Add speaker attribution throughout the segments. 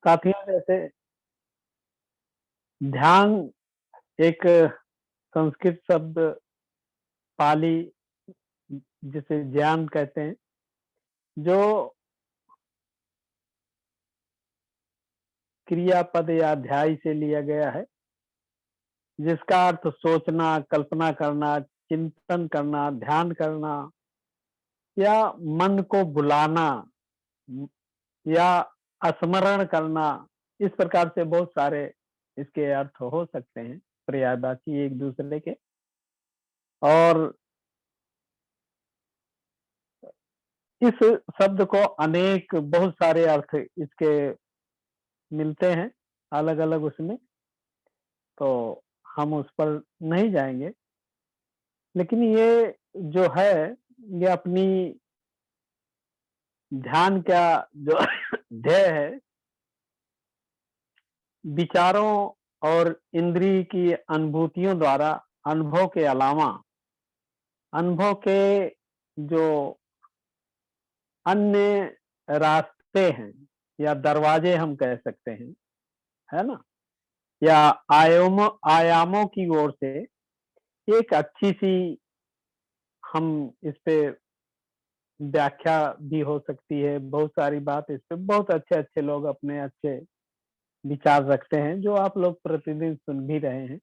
Speaker 1: साथियों, जैसे ध्यान एक संस्कृत शब्द पाली जिसे ज्ञान कहते हैं, जो क्रियापद या अध्याय से लिया गया है, जिसका अर्थ सोचना, कल्पना करना, चिंतन करना, ध्यान करना या मन को बुलाना या स्मरण करना। इस प्रकार से बहुत सारे इसके अर्थ हो सकते हैं, पर्यायवाची एक दूसरे के। और इस शब्द को अनेक बहुत सारे अर्थ इसके मिलते हैं, अलग अलग उसमें। तो हम उस पर नहीं जाएंगे, लेकिन ये जो है, ये अपनी ध्यान का जो ध्येय है, विचारों और इंद्रिय की अनुभूतियों द्वारा अनुभव के अलावा अनुभव के जो अन्य रास्ते हैं या दरवाजे हम कह सकते हैं, है ना, या आयामों की ओर से एक अच्छी सी हम इस पे व्याख्या भी हो सकती है। बहुत सारी बात इस पे बहुत अच्छे अच्छे लोग अपने अच्छे विचार रखते हैं, जो आप लोग प्रतिदिन सुन भी रहे हैं।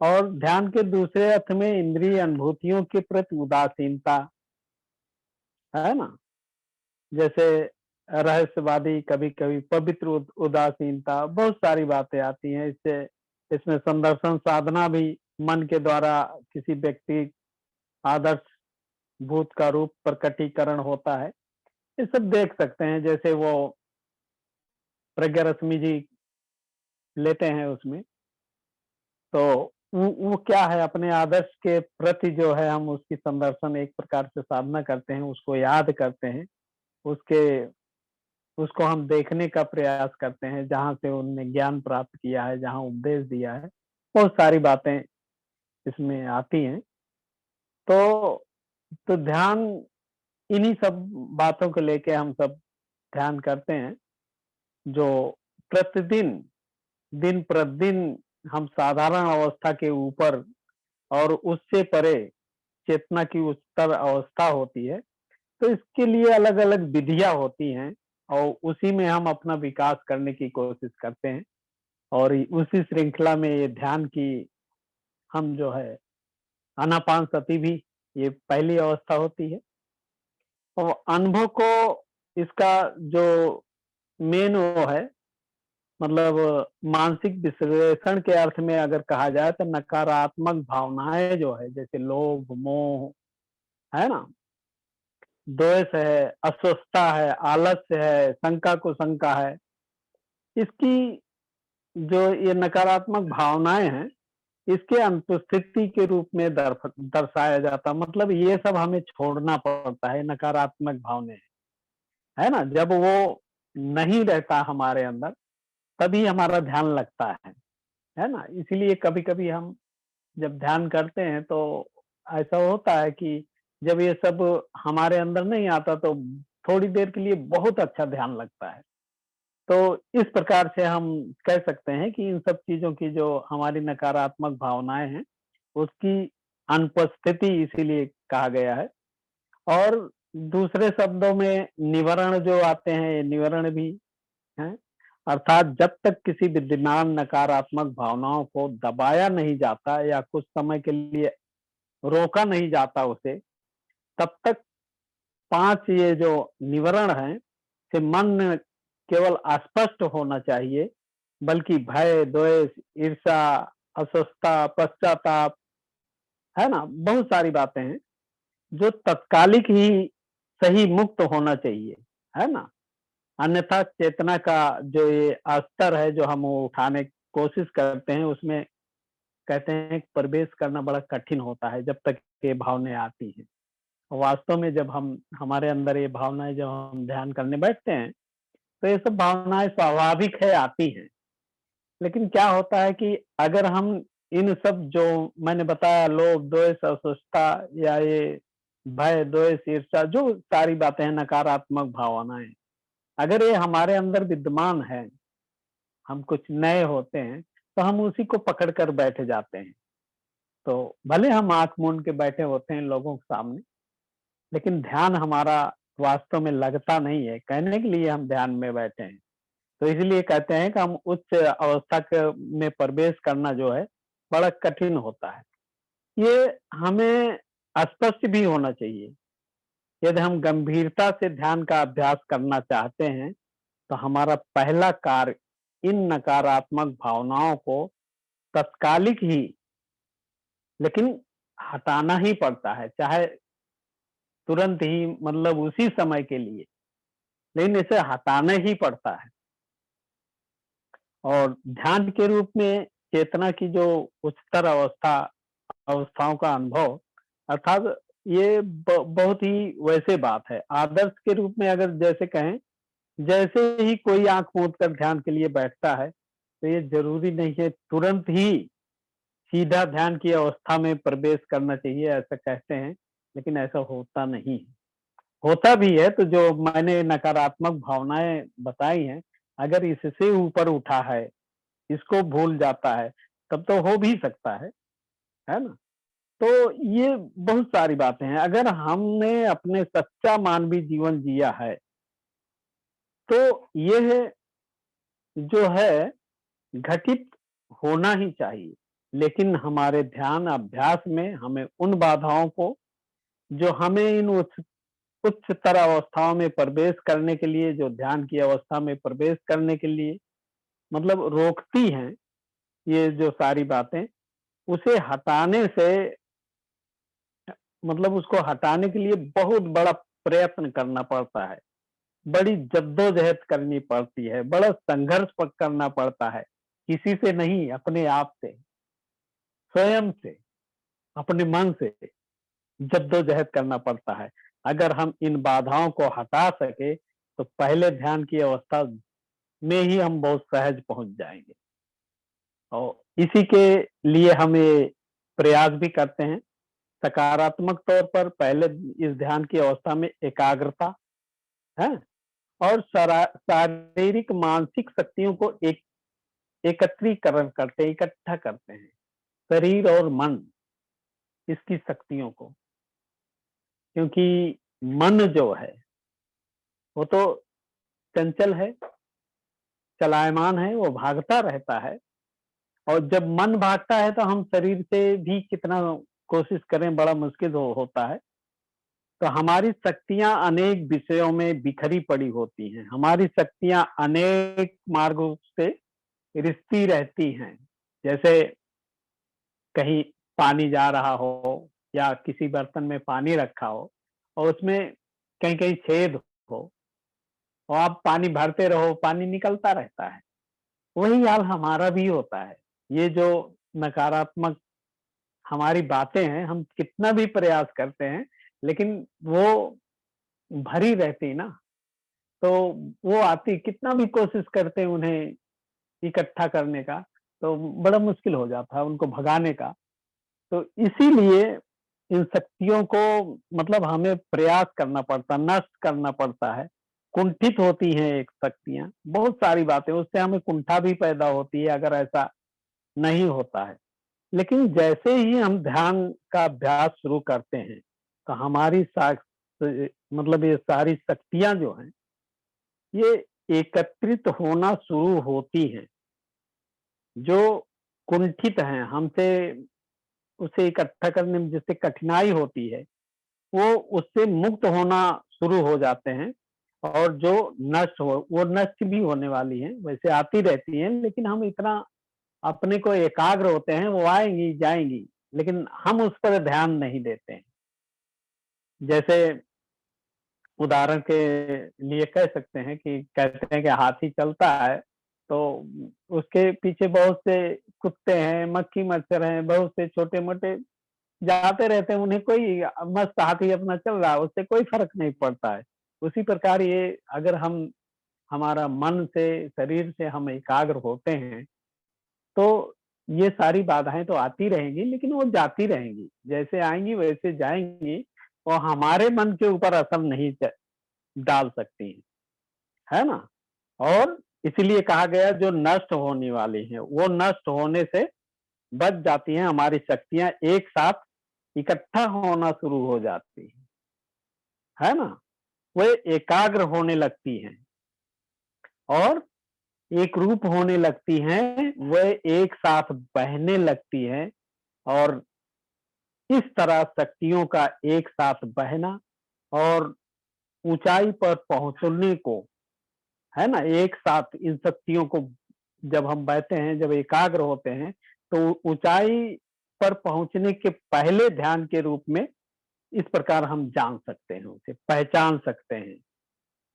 Speaker 1: और ध्यान के दूसरे अर्थ में इंद्रिय अनुभूतियों के प्रति उदासीनता, है ना, जैसे रहस्यवादी, कभी कभी पवित्र उदासीनता, बहुत सारी बातें आती हैं इससे। इसमें संदर्शन साधना भी मन के द्वारा किसी व्यक्ति आदर्श भूत का रूप प्रकटीकरण होता है। ये सब देख सकते हैं, जैसे वो प्रज्ञा रश्मि जी लेते हैं उसमें। तो वो क्या है, अपने आदर्श के प्रति जो है, हम उसकी संदर्शन एक प्रकार से साधना करते हैं, उसको याद करते हैं, उसके उसको हम देखने का प्रयास करते हैं, जहाँ से उनने ज्ञान प्राप्त किया है, जहाँ उपदेश दिया है। बहुत सारी बातें इसमें आती हैं। तो ध्यान, इन्हीं सब बातों को लेके हम सब ध्यान करते हैं, जो प्रतिदिन दिन प्रतिदिन हम साधारण अवस्था के ऊपर और उससे परे चेतना की उच्चतर अवस्था होती है। तो इसके लिए अलग अलग विधियां होती हैं, और उसी में हम अपना विकास करने की कोशिश करते हैं। और उसी श्रृंखला में ये ध्यान की हम जो है, आनापान सती भी ये पहली अवस्था होती है। और अनुभव को, इसका जो मेन वो है, मतलब मानसिक विश्लेषण के अर्थ में अगर कहा जाए, तो नकारात्मक भावनाएं जो है, जैसे लोभ, मोह, है ना, द्वेष है, अस्वस्थता है, आलस्य है, शंका कुशंका है, इसकी जो ये नकारात्मक भावनाएं हैं, इसके अनुपस्थिति के रूप में दर्शाया जाता। मतलब ये सब हमें छोड़ना पड़ता है, नकारात्मक भावनाएं, है ना। जब वो नहीं रहता हमारे अंदर, तभी हमारा ध्यान लगता है ना। इसीलिए कभी कभी हम जब ध्यान करते हैं, तो ऐसा होता है कि जब ये सब हमारे अंदर नहीं आता, तो थोड़ी देर के लिए बहुत अच्छा ध्यान लगता है। तो इस प्रकार से हम कह सकते हैं कि इन सब चीजों की जो हमारी नकारात्मक भावनाएं हैं, उसकी अनुपस्थिति इसीलिए कहा गया है। और दूसरे शब्दों में निवारण जो आते हैं, ये निवारण भी हैं। अर्थात जब तक किसी विद्यमान नकारात्मक भावनाओं को दबाया नहीं जाता या कुछ समय के लिए रोका नहीं जाता उसे, तब तक 5 ये जो निवारण हैं, कि मन केवल अस्पष्ट होना चाहिए, बल्कि भय, द्वेष, ईर्ष्या, अस्वस्थता, पश्चाताप, है ना, बहुत सारी बातें हैं जो तत्कालिक ही सही मुक्त होना चाहिए, है ना। अन्यथा चेतना का जो ये स्तर है, जो हम वो उठाने की कोशिश करते हैं, उसमें कहते हैं प्रवेश करना बड़ा कठिन होता है, जब तक ये भावनाएं आती हैं। वास्तव में जब हम हमारे अंदर ये भावनाएं, जब हम ध्यान करने बैठते हैं, तो ये सब भावनाएं स्वाभाविक है, आती हैं। लेकिन क्या होता है कि अगर हम इन सब जो मैंने बताया, लोभ, द्वेष, अस्वस्थता, या ये भय, द्वेष, ईर्ष्या, जो सारी बातें हैं, नकारात्मक भावनाएं, अगर ये हमारे अंदर विद्यमान है, हम कुछ नए होते हैं, तो हम उसी को पकड़ कर बैठ जाते हैं। तो भले हम आँख मूंद के बैठे होते हैं लोगों के सामने, लेकिन ध्यान हमारा वास्तव में लगता नहीं है, कहने के लिए हम ध्यान में बैठे हैं। तो इसलिए कहते हैं कि हम उच्च अवस्था में प्रवेश करना जो है, बड़ा कठिन होता है। ये हमें स्पष्ट भी होना चाहिए। यदि हम गंभीरता से ध्यान का अभ्यास करना चाहते हैं, तो हमारा पहला कार्य इन नकारात्मक भावनाओं को तत्कालिक ही, लेकिन हटाना ही पड़ता है, चाहे तुरंत ही, मतलब उसी समय के लिए, लेकिन इसे हटाना ही पड़ता है। और ध्यान के रूप में चेतना की जो उच्चतर अवस्थाओं का अनुभव, अर्थात ये बहुत ही वैसे बात है। आदर्श के रूप में अगर जैसे कहें, जैसे ही कोई आंख मूंद कर ध्यान के लिए बैठता है, तो ये जरूरी नहीं है तुरंत ही सीधा ध्यान की अवस्था में प्रवेश करना चाहिए, ऐसा कहते हैं, लेकिन ऐसा होता नहीं है। होता भी है तो जो मैंने नकारात्मक भावनाएं बताई हैं, अगर इससे ऊपर उठा है, इसको भूल जाता है, तब तो हो भी सकता है ना? तो ये बहुत सारी बातें हैं। अगर हमने अपने सच्चा मानवीय जीवन जिया है, तो यह जो है घटित होना ही चाहिए। लेकिन हमारे ध्यान अभ्यास में हमें उन बाधाओं को, जो हमें इन उच्चतर अवस्थाओं में प्रवेश करने के लिए, जो ध्यान की अवस्था में प्रवेश करने के लिए मतलब रोकती हैं, ये जो सारी बातें, उसे हटाने से, मतलब उसको हटाने के लिए बहुत बड़ा प्रयत्न करना पड़ता है, बड़ी जद्दोजहद करनी पड़ती है, बड़ा संघर्ष करना पड़ता है। किसी से नहीं, अपने आप से, स्वयं से, अपने मन से जद्दोजहद करना पड़ता है। अगर हम इन बाधाओं को हटा सके, तो पहले ध्यान की अवस्था में ही हम बहुत सहज पहुंच जाएंगे। और इसी के लिए हम ये प्रयास भी करते हैं। सकारात्मक तौर पर पहले इस ध्यान की अवस्था में एकाग्रता है, और शारीरिक मानसिक शक्तियों को एकत्रीकरण करते हैं, इकट्ठा करते हैं, शरीर और मन, इसकी शक्तियों को। क्योंकि मन जो है, वो तो चंचल है, चलायमान है, वो भागता रहता है। और जब मन भागता है, तो हम शरीर से भी कितना कोशिश करें, बड़ा मुश्किल होता है। तो हमारी शक्तियां अनेक विषयों में बिखरी पड़ी होती हैं, हमारी शक्तियां अनेक मार्गों से रिश्ती रहती हैं। जैसे कहीं पानी जा रहा हो, या किसी बर्तन में पानी रखा हो, और उसमें कहीं कहीं छेद हो, और आप पानी भरते रहो, पानी निकलता रहता है। वही हाल हमारा भी होता है। ये जो नकारात्मक हमारी बातें हैं, हम कितना भी प्रयास करते हैं, लेकिन वो भरी रहती ना, तो वो आती, कितना भी कोशिश करते हैं उन्हें इकट्ठा करने का, तो बड़ा मुश्किल हो जाता है उनको भगाने का। तो इसीलिए इन शक्तियों को, मतलब हमें प्रयास करना पड़ता, नष्ट करना पड़ता है। कुंठित होती हैं एक शक्तियां, बहुत सारी बातें, उससे हमें कुंठा भी पैदा होती है अगर ऐसा नहीं होता है। लेकिन जैसे ही हम ध्यान का अभ्यास शुरू करते हैं, तो हमारी मतलब ये सारी शक्तियां जो हैं, ये एकत्रित होना शुरू होती हैं। जो कुंठित हैं हमसे, उसे इकट्ठा करने में जिससे कठिनाई होती है, वो उससे मुक्त होना शुरू हो जाते हैं। और जो नष्ट हो, वो नष्ट भी होने वाली हैं, वैसे आती रहती हैं, लेकिन हम इतना अपने को एकाग्र होते हैं, वो आएंगी जाएंगी, लेकिन हम उस पर ध्यान नहीं देते हैं। जैसे उदाहरण के लिए कह सकते हैं कि कहते हैं कि हाथी चलता है, तो उसके पीछे बहुत से कुत्ते हैं, मक्खी मच्छर हैं, बहुत से छोटे मोटे जाते रहते हैं, उन्हें कोई, मस्त हाथी अपना चल रहा है, उससे कोई फर्क नहीं पड़ता है। उसी प्रकार ये, अगर हम, हमारा मन से, शरीर से हम एकाग्र होते हैं, तो ये सारी बाधाएं तो आती रहेंगी, लेकिन वो जाती रहेंगी, जैसे आएंगी वैसे जाएंगी, और हमारे मन के ऊपर असर नहीं डाल सकती हैं। है ना? और इसीलिए कहा गया जो नष्ट होने वाली हैं, वो नष्ट होने से बच जाती हैं, हमारी शक्तियाँ एक साथ इकट्ठा होना शुरू हो जाती हैं, है ना? वे एकाग्र होने लगती हैं और एक रूप होने लगती हैं, वे एक साथ बहने लगती हैं और इस तरह शक्तियों का एक साथ बहना और ऊंचाई पर पहुंचने को, है ना, एक साथ इन शक्तियों को जब हम बहते हैं, जब एकाग्र होते हैं, तो ऊंचाई पर पहुंचने के पहले ध्यान के रूप में इस प्रकार हम जान सकते हैं, उसे पहचान सकते हैं,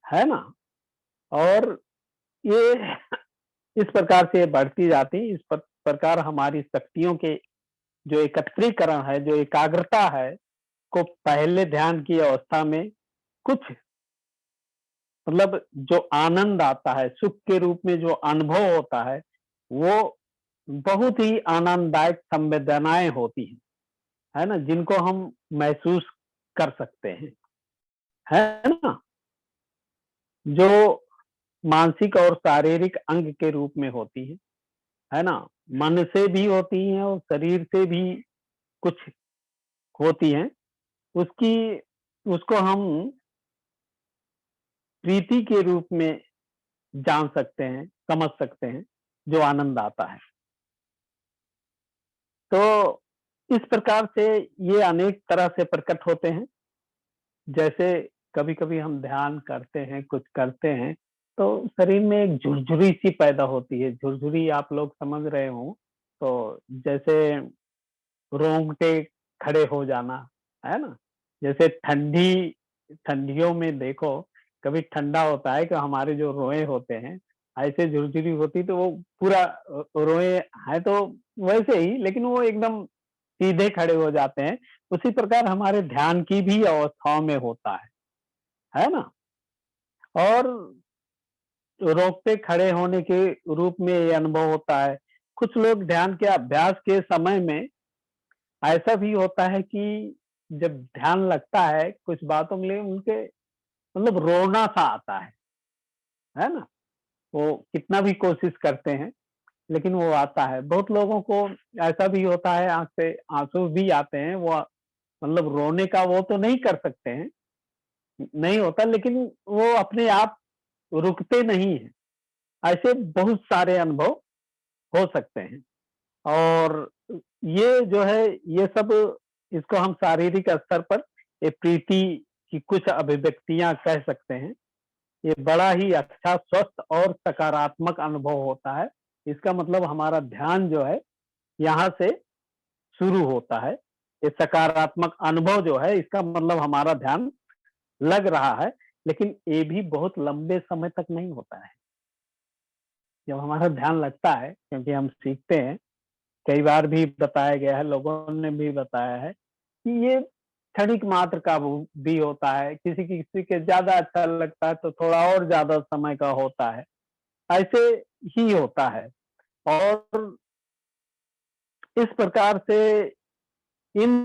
Speaker 1: है ना? और ये इस प्रकार से बढ़ती जाती, इस प्रकार हमारी शक्तियों के जो एकत्रीकरण है, जो एकाग्रता है, को पहले ध्यान की अवस्था में कुछ मतलब जो आनंद आता है, सुख के रूप में जो अनुभव होता है, वो बहुत ही आनंददायक संवेदनाएं होती हैं, है ना? जिनको हम महसूस कर सकते हैं, है ना? जो मानसिक और शारीरिक अंग के रूप में होती है ना? मन से भी होती हैं और शरीर से भी कुछ होती हैं। उसकी उसको हम प्रीति के रूप में जान सकते हैं, समझ सकते हैं, जो आनंद आता है। तो इस प्रकार से ये अनेक तरह से प्रकट होते हैं। जैसे कभी-कभी हम ध्यान करते हैं, कुछ करते हैं, तो शरीर में एक झुरझुरी सी पैदा होती है। झुरझुरी आप लोग समझ रहे हो, तो जैसे रोंगटे खड़े हो जाना, है ना? जैसे ठंडियों में देखो, कभी ठंडा होता है कि हमारे जो रोए होते हैं, ऐसे झुरझुरी होती तो वो पूरा रोए हैं तो वैसे ही, लेकिन वो एकदम सीधे खड़े हो जाते हैं। उसी प्रकार हमारे ध्यान की भी अवस्थाओं में होता है ना? और रोकते खड़े होने के रूप में ये अनुभव होता है। कुछ लोग ध्यान के अभ्यास के समय में ऐसा भी होता है कि जब ध्यान लगता है कुछ बातों के लिए उनके मतलब रोना सा आता है ना? वो कितना भी कोशिश करते हैं, लेकिन वो आता है। बहुत लोगों को ऐसा भी होता है, आँख से आँसू भी आते हैं, वो मतलब रोने का वो तो नहीं कर सकते हैं, नहीं होता, लेकिन वो अपने आप रुकते नहीं हैं। ऐसे बहुत सारे अनुभव हो सकते हैं और ये जो है, ये सब इसको हम शारीरिक स्तर पर ये प्रीति की कुछ अभिव्यक्तियाँ कह सकते हैं। ये बड़ा ही अच्छा, स्वस्थ और सकारात्मक अनुभव होता है। इसका मतलब हमारा ध्यान जो है, यहाँ से शुरू होता है। ये सकारात्मक अनुभव जो है, इसका मतलब हमारा ध्यान लग रहा है, लेकिन ये भी बहुत लंबे समय तक नहीं होता है। जब हमारा ध्यान लगता है, क्योंकि हम सीखते हैं, कई बार भी बताया गया है, लोगों ने भी बताया है कि ये क्षणिक मात्र का भी होता है, किसी किसी के ज़्यादा अच्छा लगता है तो थोड़ा और ज़्यादा समय का होता है, ऐसे ही होता है। और इस प्रकार से इन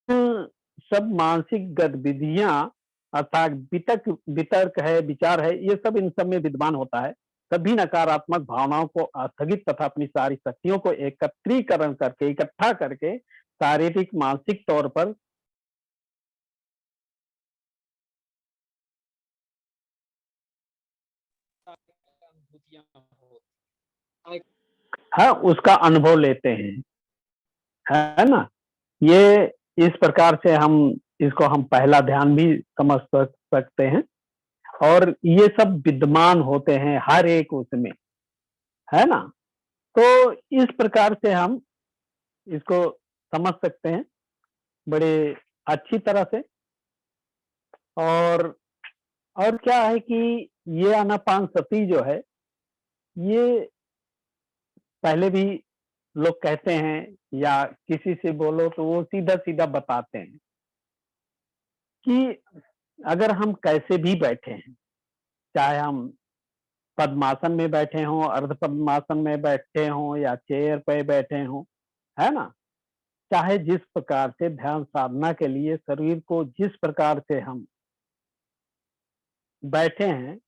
Speaker 1: सब मानसिक गतिविधियाँ अर्थात वितर्क है, विचार है, ये सब इन सब में विद्यमान होता है। सभी नकारात्मक भावनाओं को स्थगित तथा अपनी सारी शक्तियों को एकत्रीकरण करके, इकट्ठा करके शारीरिक, मानसिक तौर पर हाँ, उसका अनुभव लेते हैं, है ना? ये इस प्रकार से हम इसको हम पहला ध्यान भी समझ सकते हैं और ये सब विद्यमान होते हैं हर एक उसमें, है ना? तो इस प्रकार से हम इसको समझ सकते हैं बड़े अच्छी तरह से। और और क्या है कि ये आनापानसती जो है, ये पहले भी लोग कहते हैं या किसी से बोलो तो वो सीधा-सीधा बताते हैं कि अगर हम कैसे भी बैठे हैं, चाहे हम पद्मासन में बैठे हों, अर्ध पद्मासन में बैठे हों या चेयर पे बैठे हों, है ना? चाहे जिस प्रकार से ध्यान साधना के लिए शरीर को जिस प्रकार से हम बैठे हैं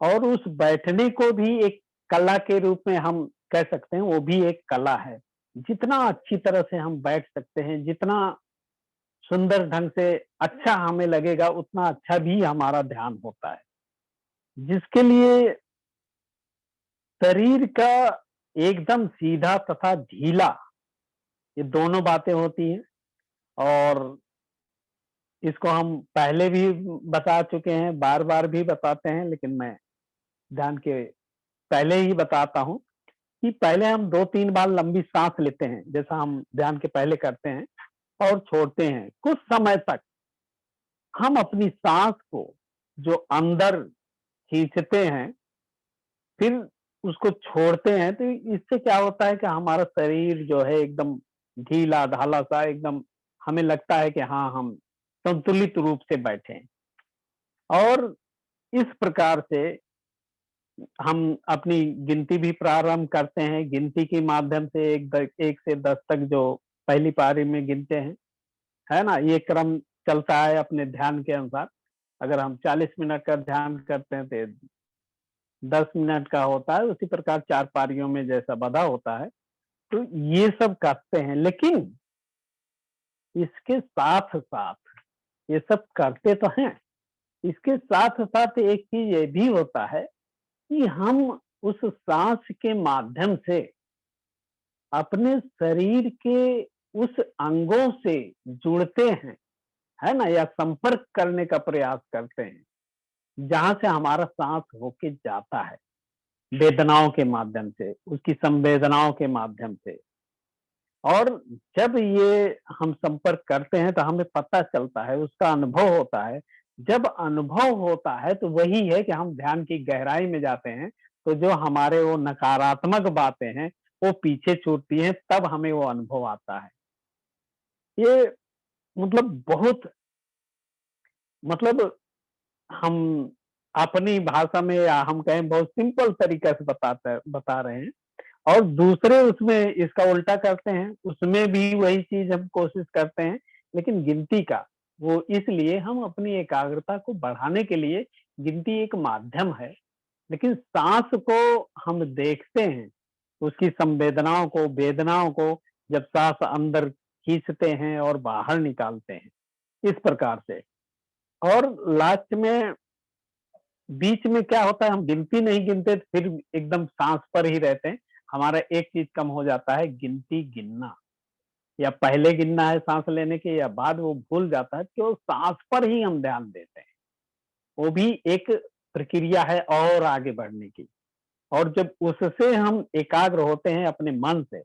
Speaker 1: और उस बैठने को भी एक कला के रूप में हम कह सकते हैं, वो भी एक कला है। जितना अच्छी तरह से हम बैठ सकते हैं, जितना सुंदर ढंग से अच्छा हमें लगेगा, उतना अच्छा भी हमारा ध्यान होता है। जिसके लिए शरीर का एकदम सीधा तथा ढीला, ये दोनों बातें होती हैं। और इसको हम पहले भी बता चुके हैं, बार-बार भी बताते हैं, लेकिन मैं ध्यान के पहले ही बताता हूँ कि पहले हम 2-3 बार लंबी साँस लेते हैं, जैसा हम ध्यान के पहले करते हैं, और छोड़ते हैं। कुछ समय तक हम अपनी साँस को जो अंदर खींचते हैं, फिर उसको छोड़ते हैं, तो इससे क्या होता है कि हमारा शरीर जो है एकदम ढीला-ढाला सा, एकदम हमें लगता है कि हाँ, हम संतुलित रूप से बैठे हैं। और इस प्रकार से हम अपनी गिनती भी प्रारंभ करते हैं। गिनती के माध्यम से 1 से 10 तक जो पहली पारी में गिनते हैं, है ना? ये क्रम चलता है अपने ध्यान के अनुसार। अगर हम 40 मिनट का ध्यान करते हैं तो 10 मिनट का होता है, उसी प्रकार 4 पारियों में जैसा बँधा होता है। तो ये सब करते हैं, लेकिन इसके साथ-साथ ये सब करते तो हैं, इसके साथ-साथ एक चीज़ ये भी होता है कि हम उस साँस के माध्यम से अपने शरीर के उस अंगों से जुड़ते हैं, है ना? या संपर्क करने का प्रयास करते हैं, जहाँ से हमारा साँस होके जाता है, वेदनाओं के माध्यम से, उसकी संवेदनाओं के माध्यम से। और जब ये हम संपर्क करते हैं तो हमें पता चलता है, उसका अनुभव होता है। जब अनुभव होता है तो वही है कि हम ध्यान की गहराई में जाते हैं, तो जो हमारे वो नकारात्मक बातें हैं, वो पीछे छूटती हैं, तब हमें वो अनुभव आता है। ये मतलब बहुत, मतलब हम अपनी भाषा में, या हम कहें बहुत सिंपल तरीके से बता रहे हैं। और दूसरे उसमें इसका उल्टा करते हैं, उसमें भी वही चीज़ हम कोशिश करते हैं, लेकिन गिनती का, वो इसलिए हम अपनी एकाग्रता को बढ़ाने के लिए, गिनती एक माध्यम है, लेकिन साँस को हम देखते हैं, उसकी संवेदनाओं को, वेदनाओं को, जब साँस अंदर खींचते हैं और बाहर निकालते हैं, इस प्रकार से। और लास्ट में, बीच में क्या होता है, हम गिनती नहीं गिनते, फिर एकदम साँस पर ही रहते हैं। हमारा एक चीज़ कम हो जाता है, गिनती गिनना, या पहले गिनना है साँस लेने के या बाद, वो भूल जाता है, केवल साँस पर ही हम ध्यान देते हैं। वो भी एक प्रक्रिया है और आगे बढ़ने की। और जब उससे हम एकाग्र होते हैं अपने मन से,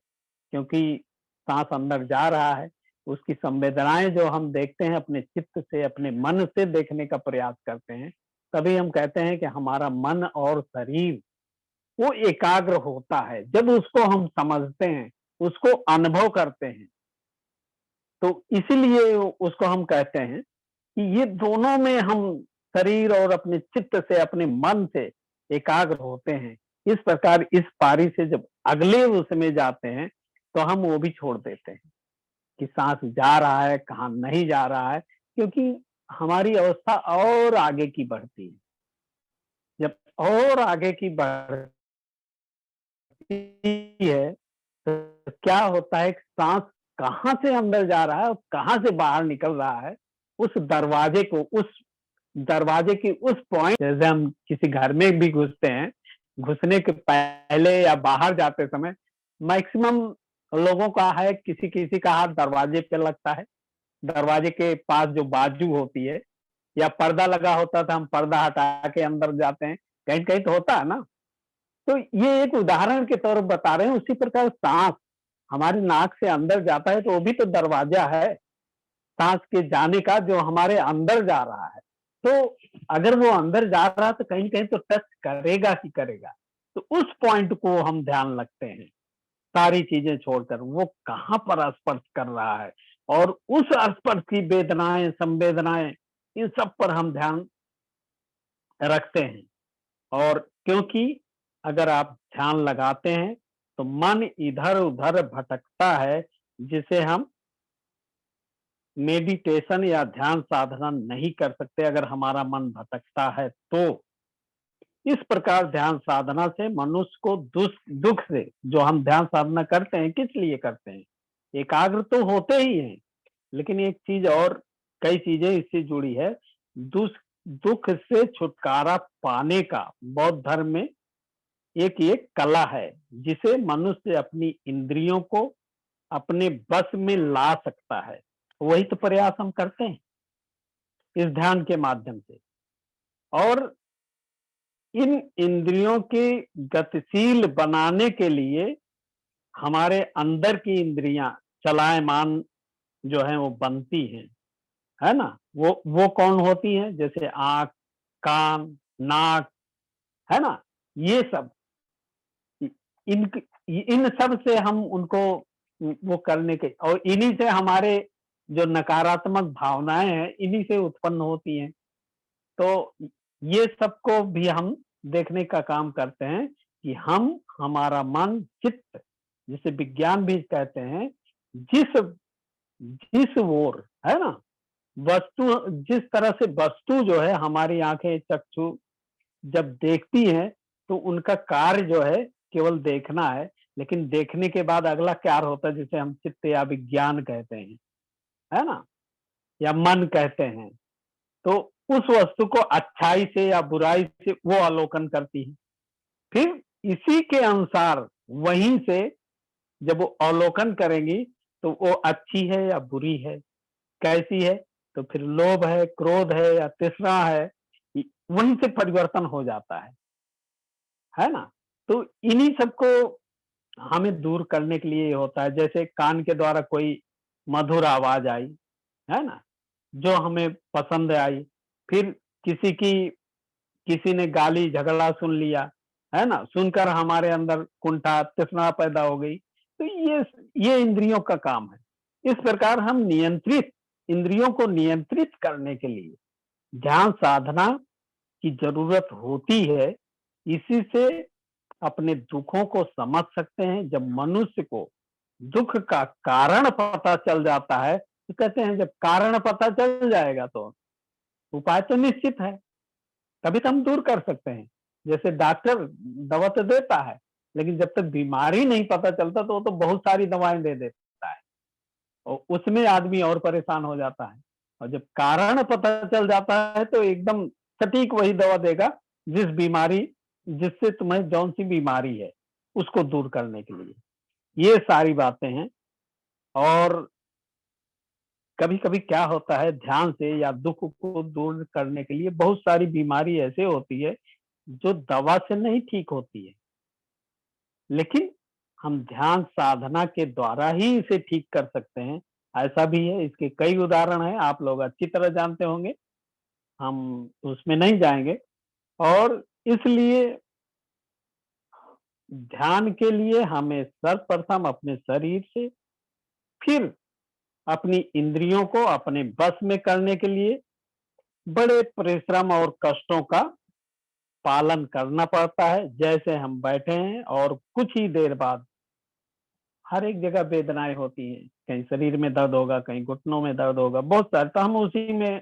Speaker 1: क्योंकि साँस अंदर जा रहा है, उसकी संवेदनाएँ जो हम देखते हैं अपने चित्त से, अपने मन से देखने का प्रयास करते हैं, तभी हम कहते हैं कि हमारा मन और शरीर वो एकाग्र होता है। जब उसको हम समझते हैं, उसको अनुभव करते हैं, तो इसीलिए उसको हम कहते हैं कि ये दोनों में हम शरीर और अपने चित्त से, अपने मन से एकाग्र होते हैं। इस प्रकार इस पारी से जब अगले उसमें जाते हैं, तो हम वो भी छोड़ देते हैं कि साँस जा रहा है, कहाँ नहीं जा रहा है, क्योंकि हमारी अवस्था और आगे की बढ़ती है। जब और आगे की बढ़ती है, तो क्या होता है, साँस कहाँ से अंदर जा रहा है और कहाँ से बाहर निकल रहा है, उस दरवाजे को, उस दरवाजे की उस पॉइंट, जैसे हम किसी घर में भी घुसते हैं, घुसने के पहले या बाहर जाते समय मैक्सिमम लोगों का है, किसी-किसी का हाथ दरवाजे पे लगता है। दरवाजे के पास जो बाजू होती है, या पर्दा लगा होता था, हम पर्दा हटा के अंदर जाते हैं, कहीं-कहीं तो होता है ना? तो ये एक उदाहरण के तौर पर बता रहे हैं। उसी प्रकार साँस हमारी नाक से अंदर जाता है, तो वो भी तो दरवाजा है, साँस के जाने का, जो हमारे अंदर जा रहा है। तो अगर वो अंदर जा रहा है तो कहीं न कहीं तो टच करेगा ही करेगा। तो उस पॉइंट को हम ध्यान रखते हैं, सारी चीज़ें छोड़कर, वो कहाँ पर स्पर्श कर रहा है, और उस स्पर्श की वेदनाएँ, संवेदनाएँ, इन सब पर हम ध्यान रखते हैं। और क्योंकि अगर आप ध्यान लगाते हैं, तो मन इधर-उधर भटकता है, जिसे हम मेडिटेशन या ध्यान साधना नहीं कर सकते अगर हमारा मन भटकता है तो। इस प्रकार ध्यान साधना से मनुष्य को दुख से, जो हम ध्यान साधना करते हैं किस लिए करते हैं, एकाग्र तो होते ही हैं, लेकिन एक चीज और, कई चीजें इससे जुड़ी है। दुख से छुटकारा पाने का बौद्ध धर्म में एक कला है, जिसे मनुष्य अपनी इंद्रियों को अपने बस में ला सकता है। वही तो प्रयास हम करते हैं इस ध्यान के माध्यम से। और इन इंद्रियों के गतिशील बनाने के लिए हमारे अंदर की इंद्रियां चलायमान जो है वो बनती हैं, है ना। वो कौन होती हैं? जैसे आंख, कान, नाक, है ना। ये सब, इन इन सब से हम उनको वो करने के, और इन्हीं से हमारे जो नकारात्मक भावनाएं हैं इन्हीं से उत्पन्न होती हैं। तो ये सबको भी हम देखने का काम करते हैं कि हमारा मन, चित्त, जिसे विज्ञान भी कहते हैं, जिस जिस ओर, है ना, वस्तु, जिस तरह से वस्तु जो है हमारी आंखें, चक्षु जब देखती हैं तो उनका कार्य जो है केवल देखना है, लेकिन देखने के बाद अगला कार्य होता है जिसे हम चित्त या विज्ञान कहते हैं, है ना, या मन कहते हैं। तो उस वस्तु को अच्छाई से या बुराई से वो अवलोकन करती है। फिर इसी के अनुसार वहीं से जब वो अवलोकन करेंगी तो वो अच्छी है या बुरी है, कैसी है, तो फिर लोभ है, क्रोध है या तृष्णा है, वहीं से परिवर्तन हो जाता है ना। तो इन्हीं सबको हमें दूर करने के लिए होता है। जैसे कान के द्वारा कोई मधुर आवाज आई, है ना, जो हमें पसंद आई, फिर किसी ने गाली झगड़ा सुन लिया, है ना, सुनकर हमारे अंदर कुंठा, तृष्णा पैदा हो गई। तो ये इंद्रियों का काम है। इस प्रकार हम इंद्रियों को नियंत्रित करने के लिए ध्यान साधना की जरूरत होती है। इसी से अपने दुखों को समझ सकते हैं। जब मनुष्य को दुख का कारण पता चल जाता है, तो कहते हैं जब कारण पता चल जाएगा तो उपाय तो निश्चित है, तभी तो हम दूर कर सकते हैं। जैसे डॉक्टर दवा तो देता है, लेकिन जब तक बीमारी नहीं पता चलता तो वो तो बहुत सारी दवाएं दे देता है, और उसमें आदमी और परेशान हो जाता है। और जब कारण पता चल जाता है तो एकदम सटीक वही दवा देगा जिससे तुम्हें जौन सी बीमारी है उसको दूर करने के लिए। ये सारी बातें हैं। और कभी कभी क्या होता है, ध्यान से या दुख को दूर करने के लिए बहुत सारी बीमारी ऐसे होती है जो दवा से नहीं ठीक होती है, लेकिन हम ध्यान साधना के द्वारा ही इसे ठीक कर सकते हैं। ऐसा भी है, इसके कई उदाहरण हैं, आप लोग अच्छी तरह जानते होंगे, हम उसमें नहीं जाएंगे। और इसलिए ध्यान के लिए हमें सर्वप्रथम अपने शरीर से, फिर अपनी इंद्रियों को अपने बस में करने के लिए बड़े परिश्रम और कष्टों का पालन करना पड़ता है। जैसे हम बैठे हैं और कुछ ही देर बाद हर एक जगह वेदनाएं होती हैं, कहीं शरीर में दर्द होगा, कहीं घुटनों में दर्द होगा, बहुत सारे, तो हम उसी में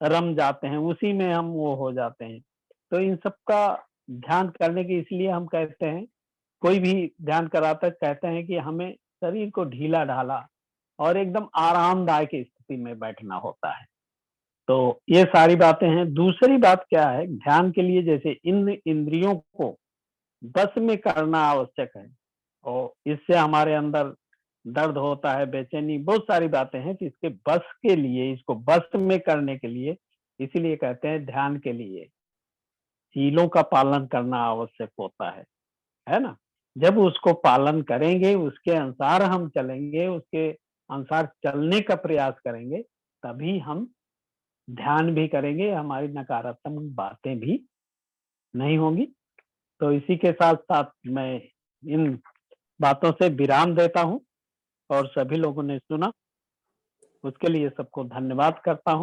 Speaker 1: रम जाते हैं, उसी में हम वो हो जाते हैं। तो इन सब का ध्यान करने की इसलिए हम कहते हैं, कोई भी ध्यान कराता कहते हैं कि हमें शरीर को ढीला ढाला और एकदम आरामदायक स्थिति में बैठना होता है। तो ये सारी बातें हैं। दूसरी बात क्या है, ध्यान के लिए जैसे इन इंद्रियों को बस में करना आवश्यक है, और इससे हमारे अंदर दर्द होता है, बेचैनी, बहुत सारी बातें हैं कि इसके बस के लिए, इसको बस में करने के लिए, इसीलिए कहते हैं ध्यान के लिए सीलों का पालन करना आवश्यक होता है ना। जब उसको पालन करेंगे, उसके अनुसार हम चलेंगे, उसके अनुसार चलने का प्रयास करेंगे, तभी हम ध्यान भी करेंगे, हमारी नकारात्मक बातें भी नहीं होंगी। तो इसी के साथ साथ मैं इन बातों से विराम देता हूँ, और सभी लोगों ने सुना उसके लिए सबको धन्यवाद करता हूँ।